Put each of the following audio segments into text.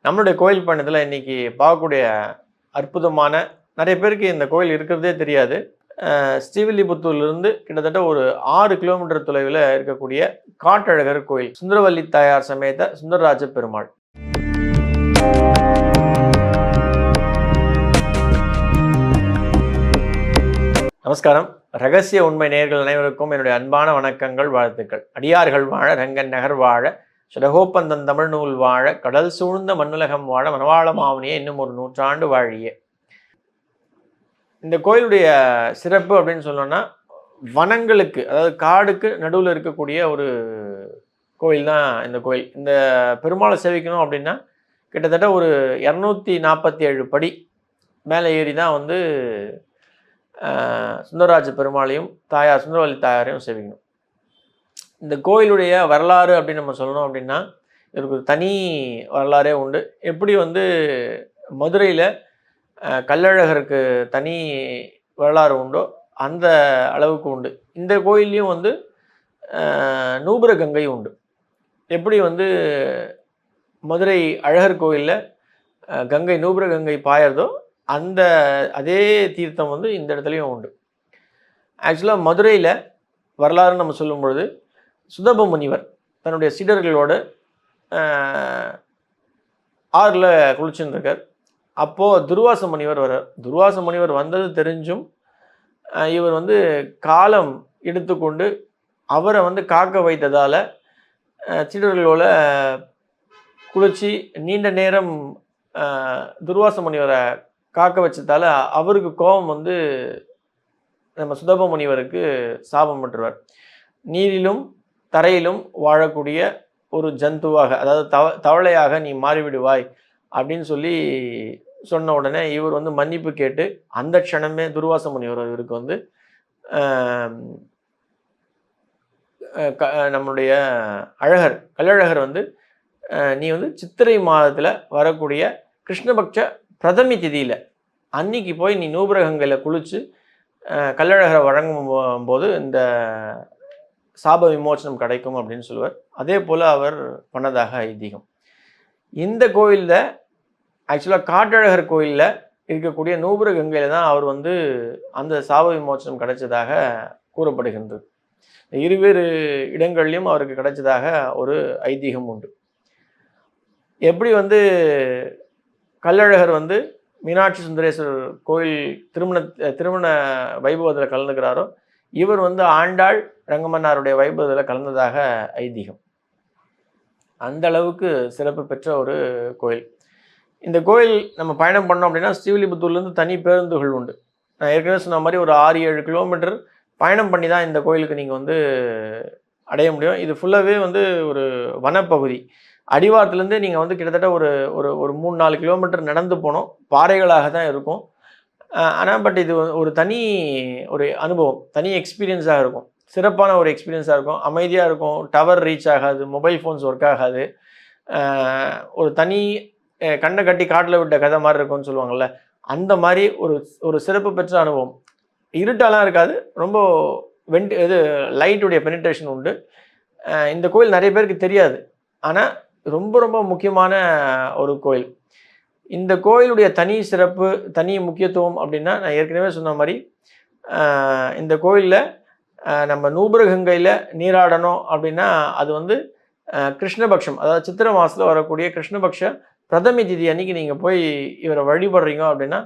நம்மளுடைய கோயில் பயணத்தில் இன்னைக்கு பார்க்கக்கூடிய அற்புதமான நிறைய பேருக்கு இந்த கோயில் இருக்கிறதே தெரியாது. ஸ்ரீவில்லிபுத்தூர்லேருந்து கிட்டத்தட்ட ஒரு 6 கிலோமீட்டர் தொலைவில் இருக்கக்கூடிய காட்டழகர் கோயில், சுந்தரவல்லி தாயார் சமேத சுந்தரராஜ பெருமாள். நமஸ்காரம். ரகசிய உண்மை நேயர்கள் அனைவருக்கும் என்னுடைய அன்பான வணக்கங்கள், வாழ்த்துக்கள். அடியார்கள் வாழ, ரங்கன் நகர் வாழ, சுடகோப்பந்தன் தமிழ் நூல் வாழ, கடல் சூழ்ந்த மண்ணுலகம் வாழ, மனவாள மாவனியே இன்னும் ஒரு 100 ஆண்டு வாழியே. இந்த கோயிலுடைய சிறப்பு அப்படின்னு சொன்னோன்னா, வனங்களுக்கு, அதாவது காடுக்கு நடுவில் இருக்கக்கூடிய ஒரு கோயில் தான் இந்த கோயில். இந்த பெருமாளை சேவிக்கணும் அப்படின்னா கிட்டத்தட்ட ஒரு 247 படி மேலே ஏறி தான் வந்து சுந்தரராஜ பெருமாளையும் தாயார் சுந்தரவல்லி தாயாரையும் சேவிக்கணும். இந்த கோயிலுடைய வரலாறு அப்படின்னு நம்ம சொல்லணும் அப்படின்னா, இதுக்கு தனி வரலாறே உண்டு. எப்படி வந்து மதுரையில் கள்ளழகருக்கு தனி வரலாறு உண்டோ அந்த அளவுக்கு உண்டு. இந்த கோயில்லையும் வந்து நூபுர கங்கை உண்டு. எப்படி வந்து மதுரை அழகர் கோயிலில் கங்கை நூபுர கங்கை பாயறதோ அந்த அதே தீர்த்தம் வந்து இந்த இடத்துலையும் உண்டு. ஆக்சுவலாக மதுரையில் வரலாறுன்னு நம்ம சொல்லும் பொழுது, சுதப முனிவர் தன்னுடைய சீடர்களோடு ஆறில் குளிச்சுருக்கார். அப்போது துர்வாச முனிவர் வர்றார். துர்வாச முனிவர் வந்தது தெரிஞ்சும் இவர் வந்து காலம் எடுத்துக்கொண்டு அவரை வந்து காக்க வைத்ததால் சீடர்களோட குளிச்சு நீண்ட நேரம் துர்வாச முனிவரை காக்க வச்சதால அவருக்கு கோபம் வந்து நம்ம சுதப முனிவருக்கு சாபம் பெற்றுவார். நீரிலும் தரையிலும் வாழக்கூடிய ஒரு ஜந்துவாக, அதாவது தவளையாக நீ மாறிவிடுவாய் அப்படின்னு சொல்லி சொன்ன உடனே இவர் வந்து மன்னிப்பு கேட்டு அந்த க்ஷணமே துர்வாச முனிவர் இவருக்கு வந்து நம்முடைய கள்ளழகர் வந்து நீ வந்து சித்திரை மாதத்தில் வரக்கூடிய கிருஷ்ணபக்ஷ பிரதமி திதியில் அன்னைக்கு போய் நீ நூபுரகங்கையில் குளித்து கள்ளழகரை வழங்கும் போது இந்த சாப விமோச்சனம் கிடைக்கும் அப்படின்னு சொல்லுவார். அதே போல் அவர் பண்ணதாக ஐதீகம். இந்த கோயிலில் ஆக்சுவலாக காட்டழகர் கோயிலில் இருக்கக்கூடிய நூபுர கங்கையில் தான் அவர் வந்து அந்த சாப விமோச்சனம் கிடைச்சதாக கூறப்படுகின்றது. இருவேறு இடங்கள்லையும் அவருக்கு கிடைச்சதாக ஒரு ஐதீகம் உண்டு. எப்படி வந்து கள்ளழகர் வந்து மீனாட்சி சுந்தரேஸ்வரர் கோயில் திருமண வைபவத்தில் கலந்துக்கிறாரோ, இவர் வந்து ஆண்டாள் ரங்கமன்னாருடைய வைபவத்தில் கலந்ததாக ஐதீகம். அந்த அளவுக்கு சிறப்பு பெற்ற ஒரு கோயில். இந்த கோயில் நம்ம பயணம் பண்ணோம் அப்படின்னா ஸ்ரீவில்லிபுத்தூர்லேருந்து தனி பேருந்துகள் உண்டு. நான் ஏற்கனவே சொன்ன மாதிரி ஒரு 6-7 கிலோமீட்டர் பயணம் பண்ணி தான் இந்த கோயிலுக்கு நீங்கள் வந்து அடைய முடியும். இது ஃபுல்லாகவே வந்து ஒரு வனப்பகுதி. அடிவாரத்துலேருந்து நீங்கள் வந்து கிட்டத்தட்ட ஒரு ஒரு 3-4 கிலோமீட்டர் நடந்து போனோம். பாறைகளாக தான் இருக்கும். ஆனால் பட் இது ஒரு தனி அனுபவம், தனி எக்ஸ்பீரியன்ஸாக இருக்கும். சிறப்பான ஒரு எக்ஸ்பீரியன்ஸாக இருக்கும். அமைதியாக இருக்கும். டவர் ரீச் ஆகாது, மொபைல் ஃபோன்ஸ் ஒர்க் ஆகாது. ஒரு தனி கண்ணை கட்டி காட்டில் விட்ட கதை மாதிரி இருக்கும்னு சொல்லுவாங்கள்ல, அந்த மாதிரி ஒரு சிறப்பு பெற்ற அனுபவம். இருட்டாலாம் இருக்காது. ரொம்ப லைட்டுடைய பெனிட்ரேஷன் உண்டு. இந்த கோயில் நிறைய பேருக்கு தெரியாது. ஆனால் ரொம்ப ரொம்ப முக்கியமான ஒரு கோயில். இந்த கோயிலுடைய தனி சிறப்பு, தனி முக்கியத்துவம் அப்படின்னா, நான் ஏற்கனவே சொன்ன மாதிரி இந்த கோயிலில் நம்ம நூபுரகங்கையில் நீராடணும் அப்படின்னா அது வந்து கிருஷ்ணபக்ஷம், அதாவது சித்திரை மாதத்தில் வரக்கூடிய கிருஷ்ணபக்ஷ பிரதமி திதி அன்னைக்கு நீங்கள் போய் இவரை வழிபடுறீங்க அப்படின்னா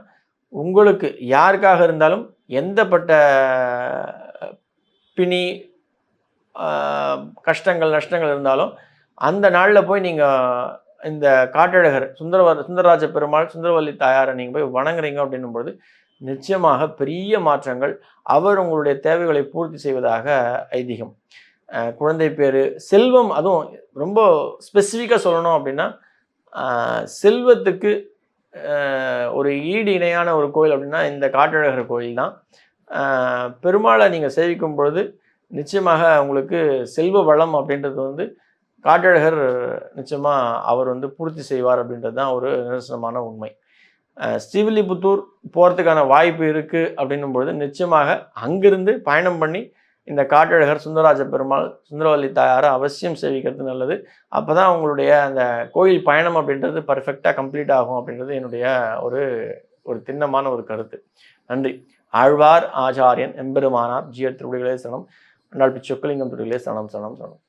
உங்களுக்கு யாருக்காக இருந்தாலும் எந்தப்பட்ட பிணி கஷ்டங்கள் நஷ்டங்கள் இருந்தாலும் அந்த நாளில் போய் நீங்கள் இந்த காட்டழகர் சுந்தரராஜ பெருமாள் சுந்தரவல்லி தாயாரை நீங்கள் போய் வணங்குறீங்க அப்படின்னும்போது நிச்சயமாக பெரிய மாற்றங்கள், அவர் உங்களுடைய தேவைகளை பூர்த்தி செய்வதாக ஐதீகம். குழந்தை பேர், செல்வம், அதுவும் ரொம்ப ஸ்பெசிஃபிக்காக சொல்லணும் அப்படின்னா செல்வத்துக்கு ஒரு ஈடு இணையான ஒரு கோயில் அப்படின்னா இந்த காட்டழகர் கோயில் தான். பெருமாளை நீங்கள் சேவிக்கும் பொழுது நிச்சயமாக உங்களுக்கு செல்வ வளம் அப்படின்றது வந்து காட்டழகர் நிச்சயமாக அவர் வந்து பூர்த்தி செய்வார் அப்படின்றது தான் ஒரு நிதர்சனமான உண்மை. ஸ்ரீவில்லிபுத்தூர் போகிறதுக்கான வாய்ப்பு இருக்குது அப்படின்னும் பொழுது நிச்சயமாக அங்கிருந்து பயணம் பண்ணி இந்த காட்டழகர் சுந்தரராஜ பெருமாள் சுந்தரவல்லி தாயாரை அவசியம் சேவிக்கிறது நல்லது. அப்போ தான் உங்களுடைய அந்த கோயில் பயணம் அப்படின்றது பர்ஃபெக்டாக கம்ப்ளீட் ஆகும் அப்படின்றது என்னுடைய ஒரு ஒரு திண்ணமான ஒரு கருத்து. நன்றி. ஆழ்வார் ஆச்சாரியன் எம்பெருமானார் ஜீயர் திருவடிகளே சரணம். அண்டாள் பிச்சொக்கலிங்கம் திருவடிகளே சரணம் சரணம் சரணம்.